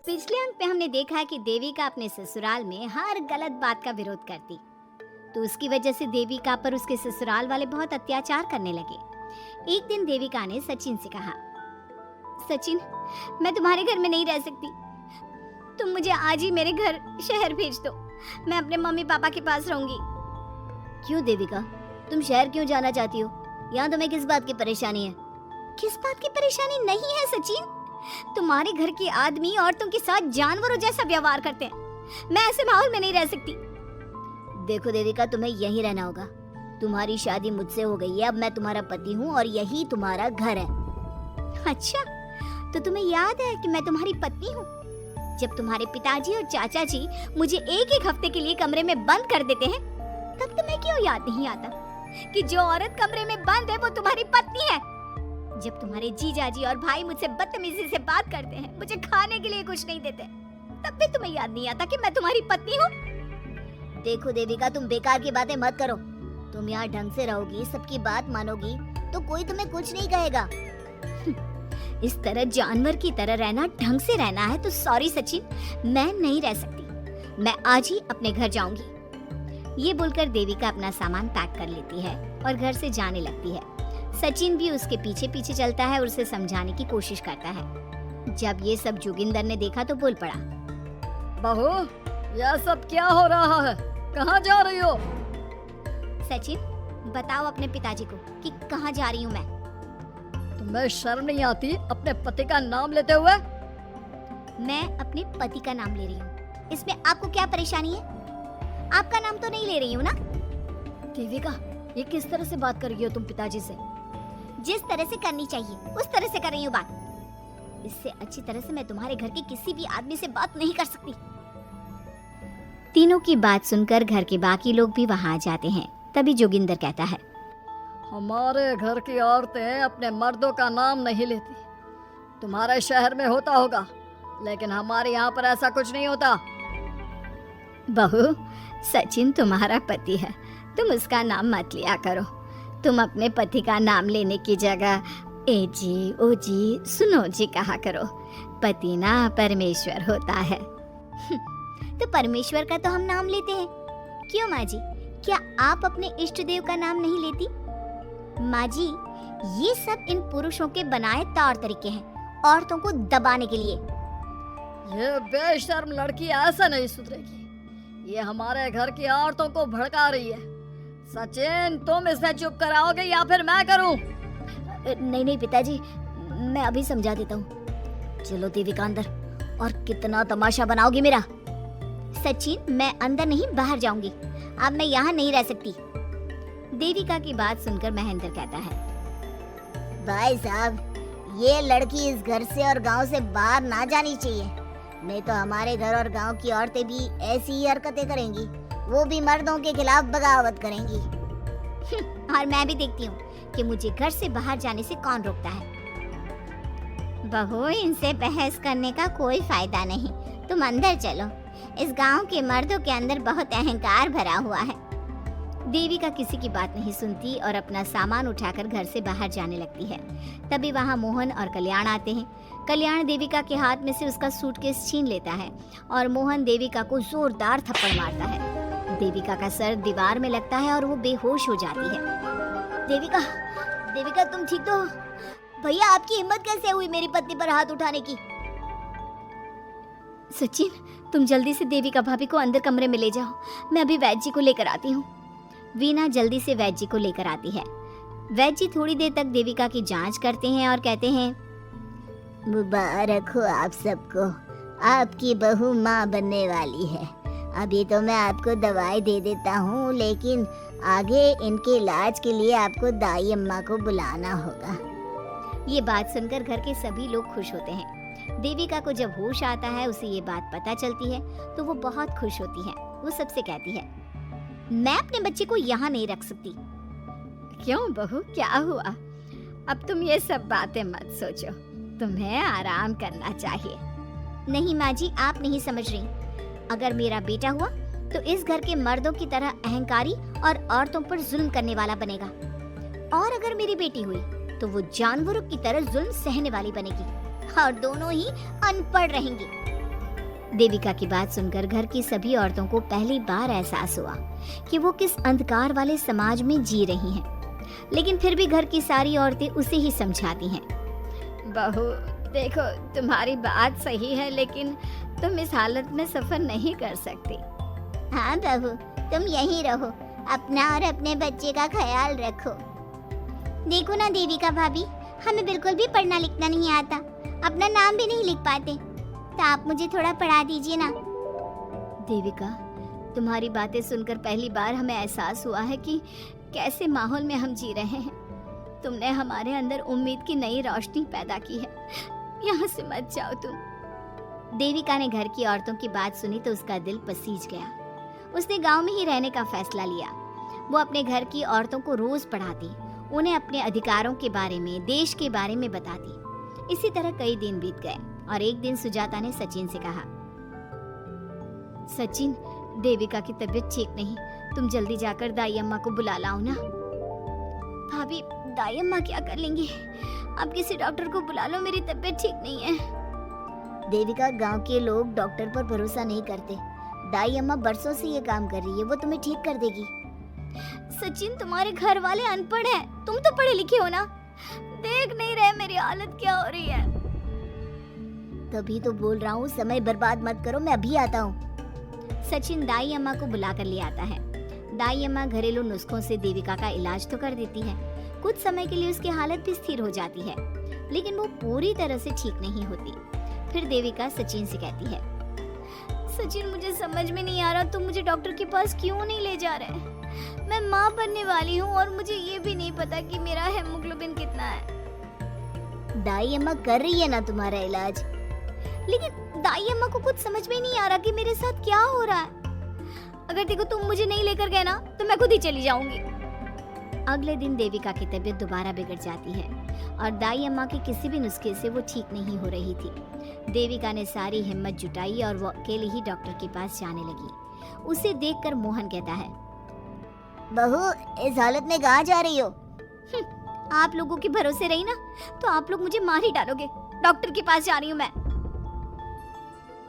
पिछले अंक पे हमने देखा कि देविका अपने ससुराल में हर गलत बात का विरोध करती, तो उसकी वजह से देविका पर उसके ससुराल वाले बहुत अत्याचार करने लगे। एक दिन देविका ने सचिन से कहा, सचिन, मैं तुम्हारे घर में नहीं रह सकती, तुम मुझे आज ही मेरे घर शहर भेज दो, मैं अपने मम्मी पापा के पास रहूंगी। क्यों देविका, तुम शहर क्यों जाना चाहती हो? यहाँ तुम्हें किस बात की परेशानी है? किस बात की परेशानी नहीं है सचिन, तुम्हारे घर के आदमी औरतों के साथ जानवरों जैसा व्यवहार करते हैं, मैं ऐसे माहौल में नहीं रह सकती। देखो देविका, तुम्हें यहीं रहना होगा। तुम्हारी शादी मुझसे हो गई है, अब मैं तुम्हारा पति हूँ और यही तुम्हारा घर है। अच्छा, तो तुम्हें याद है कि मैं तुम्हारी पत्नी हूँ? जब तुम्हारे पिताजी और चाचा जी मुझे एक एक हफ्ते के लिए कमरे में बंद कर देते हैं, तब तुम्हें क्यों याद नहीं आता कि जो औरत कमरे में बंद है वो तुम्हारी पत्नी है? जब तुम्हारे जीजाजी और भाई मुझसे बदतमीजी से बात करते हैं, मुझे खाने के लिए कुछ नहीं देते, तब भी तुम्हें याद नहीं आता कि मैं तुम्हारी पत्नी हूँ? देखो देविका, तुम बेकार की बातें मत करो। तुम यहाँ ढंग से रहोगी, सबकी बात मानोगी, तो कोई तुम्हें कुछ नहीं कहेगा। इस तरह जानवर की तरह रहना ढंग से रहना है तो सॉरी सचिन, मैं नहीं रह सकती, मैं आज ही अपने घर जाऊंगी। ये बोलकर देविका अपना सामान पैक कर लेती है और घर से जाने लगती है। सचिन भी उसके पीछे पीछे चलता है और उसे समझाने की कोशिश करता है। जब ये सब जोगिंदर ने देखा तो बोल पड़ा, बहू, यह सब क्या हो रहा है? कहाँ जा रही हो? सचिन, बताओ अपने पिताजी को कि कहाँ जा रही हूँ मैं। तुम्हें शर्म नहीं आती अपने पति का नाम लेते हुए? मैं अपने पति का नाम ले रही हूँ, इसमें आपको क्या परेशानी है? आपका नाम तो नहीं ले रही हूँ ना? देविका, ये किस तरह से बात कर रही हो तुम पिताजी से? जिस तरह से करनी चाहिए उस तरह से कर रही हूँ बात। इससे अच्छी तरह से मैं तुम्हारे घर के किसी भी आदमी से बात नहीं कर सकती। तीनों की बात सुनकर घर के बाकी लोग भी वहाँ आ जाते हैं। तभी जोगिंदर कहता है, हमारे घर की औरतें अपने मर्दों का नाम नहीं लेती। तुम्हारे शहर में होता होगा, लेकिन हमारे यहाँ पर ऐसा कुछ नहीं होता। बहू, सचिन तुम्हारा पति है, तुम उसका नाम मत लिया करो। तुम अपने पति का नाम लेने की जगह ए जी, ओ जी, सुनो जी कहा करो। पति ना परमेश्वर होता है। तो परमेश्वर का तो हम नाम लेते हैं। क्यों माँ जी, क्या आप अपने इष्ट देव का नाम नहीं लेती? माँ जी, ये सब इन पुरुषों के बनाए तौर तरीके हैं, औरतों को दबाने के लिए। ये बेशर्म लड़की ऐसा नहीं सुधरेगी। ये हमारे घर की औरतों को भड़का रही है। सचिन, तुम इसे चुप कराओगे या फिर मैं करूं? नहीं नहीं पिताजी, मैं अभी समझा देता हूँ। चलो देविका अंदर, और कितना तमाशा बनाओगी मेरा। सचिन, मैं अंदर नहीं बाहर जाऊंगी, अब मैं यहाँ नहीं रह सकती। देविका की बात सुनकर महेंद्र कहता है, भाई साहब, ये लड़की इस घर से और गांव से बाहर ना जानी चाहिए, नहीं तो हमारे घर और गांव की औरतें भी ऐसी ही हरकतें करेंगी, वो भी मर्दों के खिलाफ बगावत करेंगी। और मैं भी देखती हूँ कि मुझे घर से बाहर जाने से कौन रोकता है। बहू, इनसे बहस करने का कोई फायदा नहीं, तुम अंदर चलो। इस गांव के मर्दों के अंदर बहुत अहंकार भरा हुआ है। देविका किसी की बात नहीं सुनती और अपना सामान उठाकर घर से बाहर जाने लगती है। तभी वहाँ मोहन और कल्याण आते हैं। कल्याण देविका के हाथ में से उसका सूटकेस छीन लेता है और मोहन देविका को जोरदार थप्पड़ मारता है। देविका का सर दीवार में लगता है और वो बेहोश हो जाती है। देविका, देविका तुम ठीक तो हो? भैया, आपकी हिम्मत कैसे हुई मेरी पत्नी पर हाथ उठाने की? सचिन, तुम जल्दी से देविका भाभी को अंदर कमरे में ले जाओ, मैं अभी वैद्य जी को लेकर आती हूँ। वीना जल्दी से वैद्य जी को लेकर आती है। वैद्य जी थोड़ी देर तक देविका की जांच करते हैं और कहते हैं, मुबारक हो आप सबको, आपकी बहू माँ बनने वाली है। अभी तो मैं आपको दवाई दे देता हूँ, लेकिन आगे इनके इलाज के लिए आपको दाई अम्मा को बुलाना होगा। ये बात सुनकर घर के सभी लोग खुश होते हैं। देविका को जब होश आता है, उसे ये बात पता चलती है तो वो बहुत खुश होती है। वो सबसे कहती है, मैं अपने बच्चे को यहाँ नहीं रख सकती। क्यों बहू, क्या हुआ? अब तुम ये सब बातें मत सोचो, तुम्हें आराम करना चाहिए। नहीं माँ जी, आप नहीं समझ रही। अगर मेरा बेटा हुआ तो इस घर के मर्दों की तरह अहंकारी और औरतों पर जुल्म करने वाला बनेगा, और अगर मेरी बेटी हुई तो वो जानवरों की तरह जुल्म सहने वाली बनेगी, और दोनों ही अनपढ़ रहेंगी। देविका की बात सुनकर घर की सभी औरतों को पहली बार एहसास हुआ कि वो किस अंधकार वाले समाज में जी रही हैं। लेकिन फिर भी घर की सारी औरतें उसे ही समझाती हैं। बहू देखो, तुम्हारी बात सही है, लेकिन तुम इस हालत में सफर नहीं कर सकती। हाँ बहू, तुम यहीं रहो, अपना और अपने बच्चे का ख्याल रखो। देखो ना देविका भाभी, हमें बिल्कुल भी पढ़ना लिखना नहीं आता, अपना नाम भी नहीं लिख पाते, तो आप मुझे थोड़ा पढ़ा दीजिए ना। देविका, तुम्हारी बातें सुनकर पहली बार हमें एहसास हुआ है कि कैसे माहौल में हम जी रहे हैं। तुमने हमारे अंदर उम्मीद की नई रोशनी पैदा की है। यहाँ से मत जाओ तुम। देविका ने घर की औरतों की बात सुनी तो उसका दिल पसीज गया। उसने गांव में ही रहने का फैसला लिया। वो अपने घर की औरतों को रोज पढ़ाती, उन्हें अपने अधिकारों के बारे में, देश के बारे में बताती। इसी तरह कई दिन बीत गए और एक दिन सुजाता ने सचिन से कहा, सचिन, देविका की तबीयत ठीक नहीं, तुम जल्दी जाकर दाई अम्मा को बुला लाओ ना। भाभी, दाई अम्मा क्या कर लेंगी? आप किसी डॉक्टर को बुला लो, मेरी तबीयत ठीक नहीं है। देविका, गांव के लोग डॉक्टर पर भरोसा नहीं करते। दाई अम्मा बरसों से ये काम कर रही है, वो तुम्हें ठीक कर देगी। सचिन, तुम्हारे घर वाले अनपढ़ हैं, तुम तो पढ़े लिखे हो ना, देख नहीं रहे मेरी हालत क्या हो रही है। तभी तो बोल रहा हूँ, समय बर्बाद मत करो, मैं अभी आता हूँ। सचिन दाई अम्मा को बुलाकर ले आता है। दाई अम्मा घरेलू नुस्खों से देविका का इलाज तो कर देती है। कुछ समय के लिए उसकी हालत भी स्थिर हो जाती है, लेकिन वो पूरी तरह से ठीक नहीं होती। फिर देविका सचिन से कहती है, सचिन, मुझे समझ में नहीं आ रहा तुम मुझे डॉक्टर के पास क्यों नहीं ले जा रहे? मैं माँ बनने वाली हूँ और मुझे ये भी नहीं पता कि मेरा हेमोग्लोबिन कितना है। दाई अम्मा कर रही है ना तुम्हारा इलाज। लेकिन दाई अम्मा को कुछ समझ में नहीं आ रहा कि मेरे साथ क्या हो रहा है। अगर देखो तुम मुझे नहीं लेकर गए ना तो मैं खुद ही चली जाऊंगी। अगले दिन देविका की तबीयत दोबारा बिगड़ जाती है और दाई अम्मा के किसी भी नुस्खे से वो ठीक नहीं हो रही थी। देविका ने सारी हिम्मत जुटाई और वो अकेले ही डॉक्टर के पास जाने लगी। उसे देखकर मोहन कहता है, बहू, इस हालत में कहाँ जा रही हो? आप लोगों के भरोसे रही ना तो आप लोग मुझे मार ही डालोगे। डॉक्टर के पास जा रही हूँ मैं।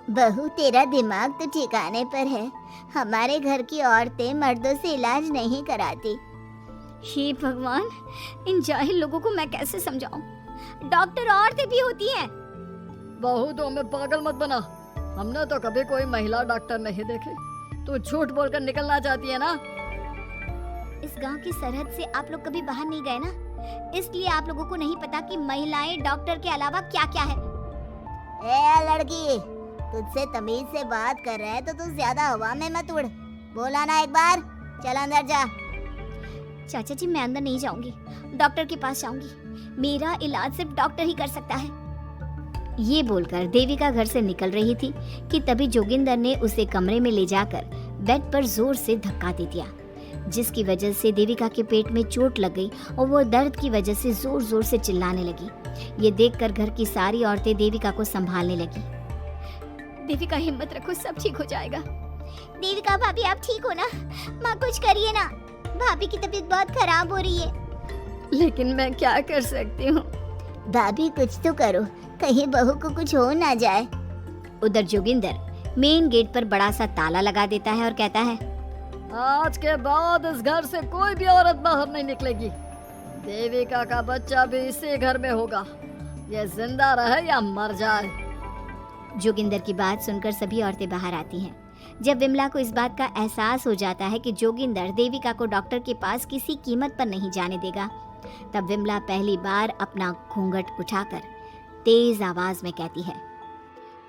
बहू, तेरा दिमाग तो ठिकाने पर है। हमारे घर की औरतें मर्दों से इलाज नहीं कराती। हे भगवान, इन जाहिल लोगों को मैं कैसे समझाऊं? डॉक्टर औरतें भी होती हैं। बहू, तो हमें पागल मत बना, हमने तो कभी कोई महिला डॉक्टर नहीं देखी। तू झूठ बोलकर निकलना चाहती है ना? इस गांव की सरहद से आप लोग कभी बाहर नहीं गए ना, इसलिए आप लोगों को नहीं पता कि महिलाएं डॉक्टर के अलावा क्या क्या है। ए लड़की, तुझसे तमीज से बात कर रहे हैं तो तू ज्यादा हवा में मत उड़। बोला ना एक बार, चल अंदर जा। चाचा जी, मैं अंदर नहीं जाऊंगी, डॉक्टर के पास जाऊंगी। मेरा इलाज सिर्फ डॉक्टर ही कर सकता है। ये बोलकर देविका घर से निकल रही थी कि तभी जोगिंदर ने उसे कमरे में ले जाकर बेड पर जोर से धक्का दे दिया, जिसकी वजह से देविका के पेट में चोट लग गई और वो दर्द की वजह से जोर जोर से चिल्लाने लगी। ये देखकर घर की सारी औरतें देविका को संभालने लगी। देविका, हिम्मत रखो, सब ठीक हो जाएगा। देविका भाभी, आप ठीक हो ना? माँ, कुछ करिए ना, भाभी की तबीयत बहुत खराब हो रही है। लेकिन मैं क्या कर सकती हूँ? भाभी, कुछ तो करो, कहीं बहू को कुछ हो ना जाए। उधर जोगिंदर मेन गेट पर बड़ा सा ताला लगा देता है और कहता है, आज के बाद इस घर से कोई भी औरत बाहर नहीं निकलेगी। देविका का बच्चा भी इसी घर में होगा, ये जिंदा रहे या मर जाए। जोगिंदर की बात सुनकर सभी औरतें बाहर आती हैं। जब विमला को इस बात का एहसास हो जाता है कि जोगिंदर देविका को डॉक्टर के पास किसी कीमत पर नहीं जाने देगा, तब विमला पहली बार अपना घूंघट उठाकर तेज आवाज में कहती है,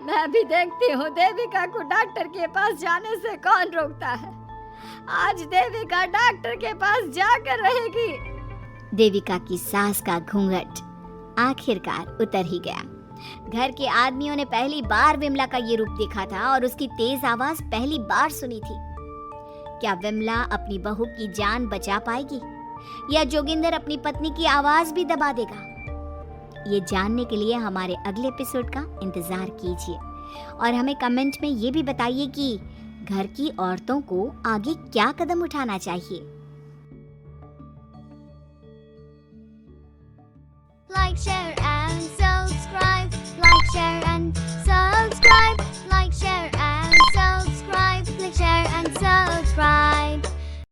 मैं भी देखती हूँ देविका को डॉक्टर के पास जाने से कौन रोकता है। आज देविका डॉक्टर के पास जाकर रहेगी। देविका की सास का घूंघट आखिरकार उतर ही गया। घर के आदमियों ने पहली बार विमला का ये रूप देखा था और उसकी तेज आवाज पहली बार सुनी थी। क्या विमला अपनी बहू की जान बचा पाएगी या जोगिंदर अपनी पत्नी की आवाज भी दबा देगा? ये जानने के लिए हमारे अगले एपिसोड का इंतजार कीजिए और हमें कमेंट में ये भी बताइए कि घर की औरतों को आगे क्या कदम उठाना चाहिए। Like, share and subscribe. Like, share and subscribe. Like, share जाओ